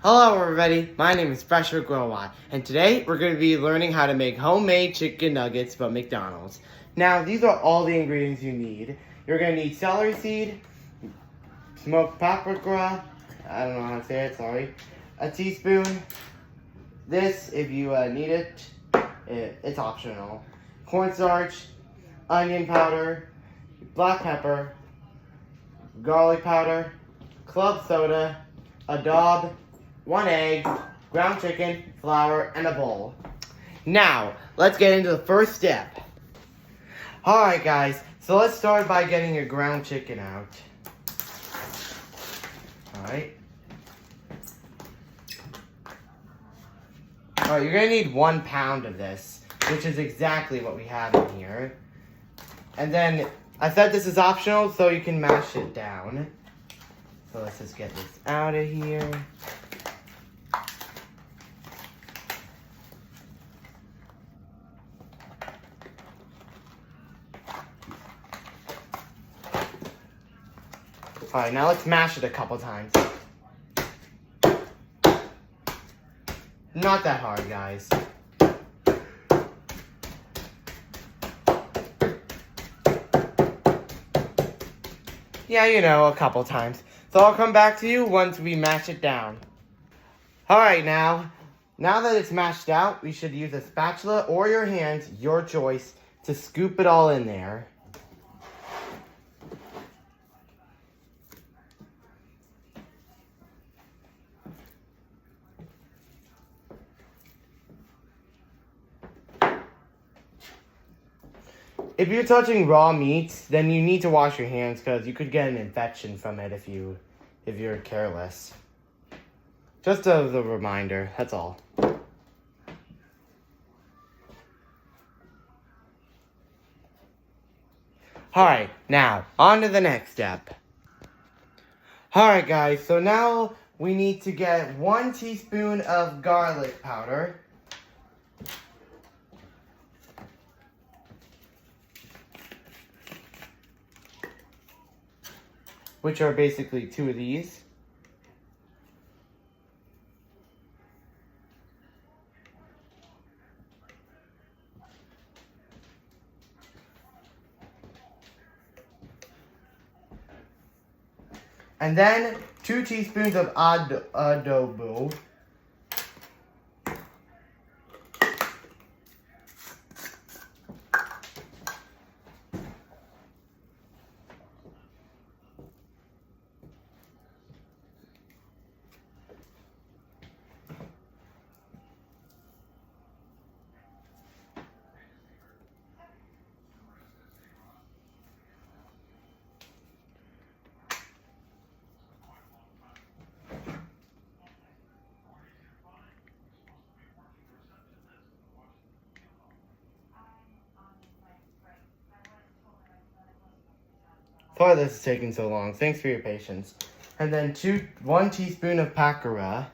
Hello everybody, my name is FreshHookRobot, and today we're going to be learning how to make homemade chicken nuggets from McDonald's. Now, these are all the ingredients you need. You're going to need celery seed, smoked paprika, I don't know how to say it, sorry, a teaspoon, this, if you need it, it's optional, cornstarch, onion powder, black pepper, garlic powder, club soda, a daub, 1 egg, ground chicken, flour, and a bowl. Now, let's get into the first step. Alright guys, so let's start by getting your ground chicken out. Alright. Alright, you're going to need 1 pound of this, which is exactly what we have in here. And then, I said this is optional, so you can mash it down. So let's just get this out of here. Alright, now let's mash it a couple times. Not that hard, guys. Yeah, you know, a couple times. So I'll come back to you once we mash it down. Alright, now that it's mashed out, we should use a spatula or your hands, your choice, to scoop it all in there. If you're touching raw meats, then you need to wash your hands because you could get an infection from it if you're careless. Just as a reminder, that's all. Alright, now, on to the next step. Alright guys, so now we need to get 1 teaspoon of garlic powder. Which are basically 2 of these. And then 2 teaspoons of adobo. Sorry this is taking so long. Thanks for your patience. And then 1 teaspoon of paprika.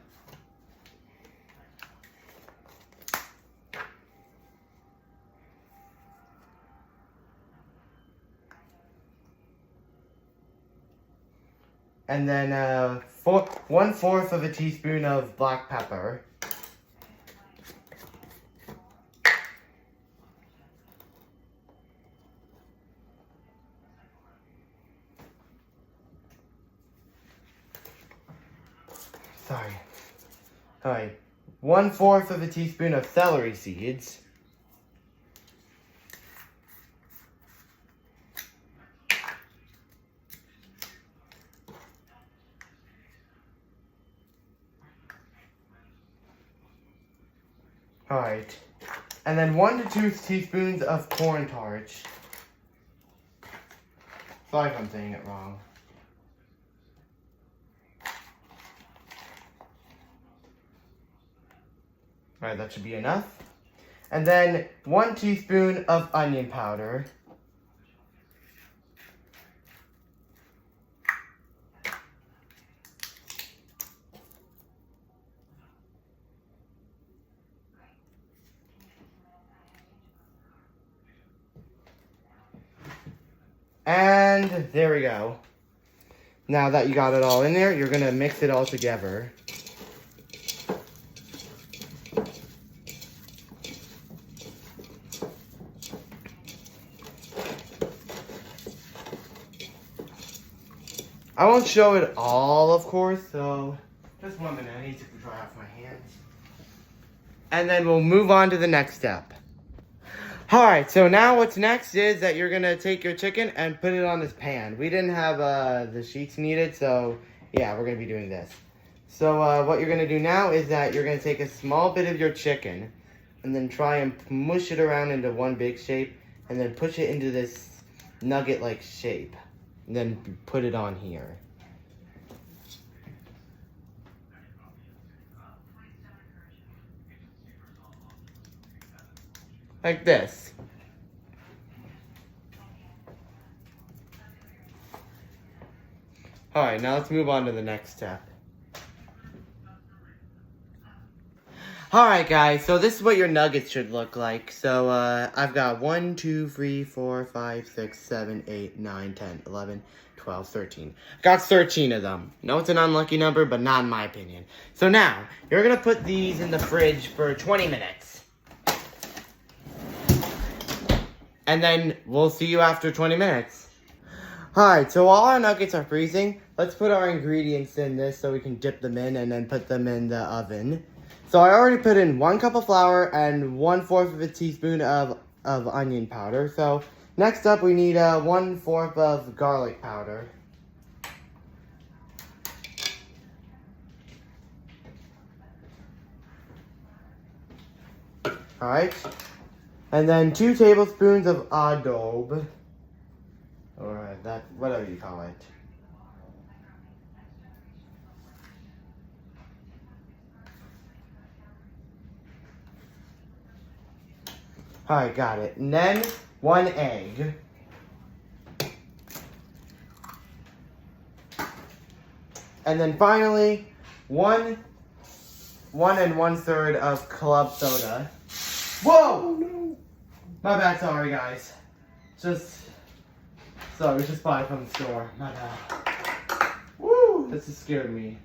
And then 1/4 of a teaspoon of black pepper. Alright, 1/4 of a teaspoon of celery seeds. Alright, and then 1 to 2 teaspoons of cornstarch. Sorry if I'm saying it wrong. Alright, that should be enough. And then 1 teaspoon of onion powder. And there we go. Now that you got it all in there, you're going to mix it all together. I won't show it all, of course, so just 1 minute. I need to dry off my hands. And then we'll move on to the next step. Alright, so now what's next is that you're going to take your chicken and put it on this pan. We didn't have the sheets needed, so yeah, we're going to be doing this. So what you're going to do now is that you're going to take a small bit of your chicken and then try and mush it around into one big shape and then push it into this nugget-like shape. And then put it on here. Like this. Alright, now let's move on to the next step. Alright guys, so this is what your nuggets should look like. So I've got 1, 2, 3, 4, 5, 6, 7, 8, 9, 10, 11, 12, 13. I've got 13 of them. No, it's an unlucky number, but not in my opinion. So now, you're going to put these in the fridge for 20 minutes. And then we'll see you after 20 minutes. Alright, so while our nuggets are freezing, let's put our ingredients in this so we can dip them in and then put them in the oven. So I already put in 1 cup of flour and 1/4 of a teaspoon of onion powder. So next up we need 1/4 of garlic powder. Alright. And then 2 tablespoons of adobe. Or that, whatever you call it. Alright, got it. And then 1 egg. And then finally, 1 1/3 of club soda. Whoa! No. My bad, sorry guys. Sorry, just bought it from the store. My bad. Woo! This has scared me.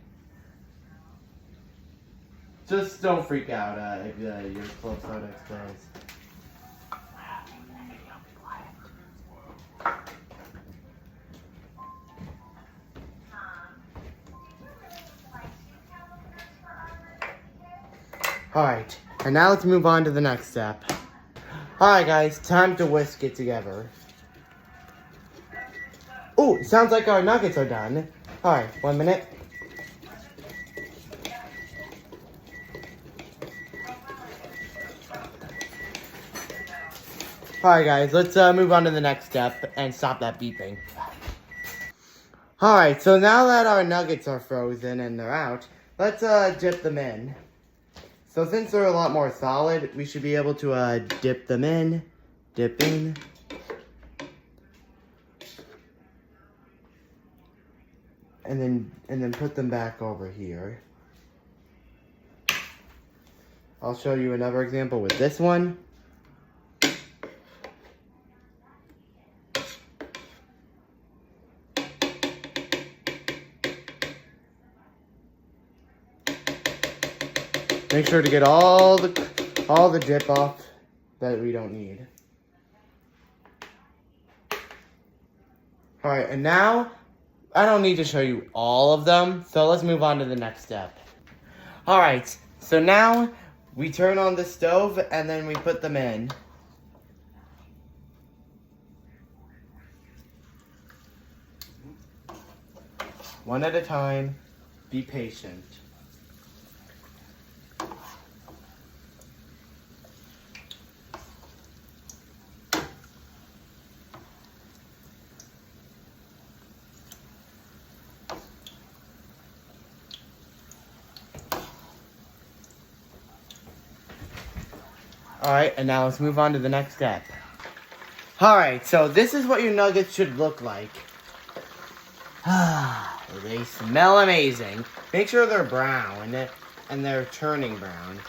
Just don't freak out if your club soda explodes. Alright, and now let's move on to the next step. Alright guys, time to whisk it together. Oh, sounds like our nuggets are done. Alright, 1 minute. Alright guys, let's move on to the next step and stop that beeping. Alright, so now that our nuggets are frozen and they're out, let's dip them in. So since they're a lot more solid, we should be able to dip them in, dip in. And then put them back over here. I'll show you another example with this one. Make sure to get all the dip off that we don't need. Alright, and now, I don't need to show you all of them, so let's move on to the next step. Alright, so now we turn on the stove and then we put them in. One at a time, be patient. Alright, and now let's move on to the next step. Alright, so this is what your nuggets should look like. They smell amazing. Make sure they're brown, and they're turning brown.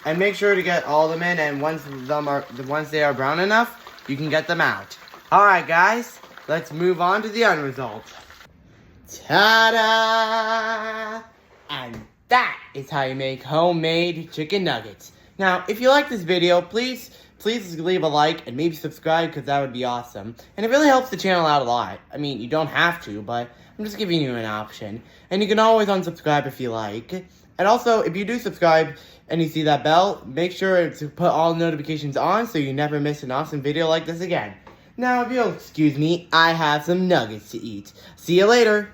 And make sure to get all of them in, and once they are brown enough, you can get them out. Alright guys, let's move on to the end result. Ta-da! And that is how you make homemade chicken nuggets. Now, if you like this video, please please leave a like and maybe subscribe because that would be awesome. And it really helps the channel out a lot. I mean, you don't have to, but I'm just giving you an option. And you can always unsubscribe if you like. And also, if you do subscribe and you see that bell, make sure to put all notifications on so you never miss an awesome video like this again. Now, if you'll excuse me, I have some nuggets to eat. See you later.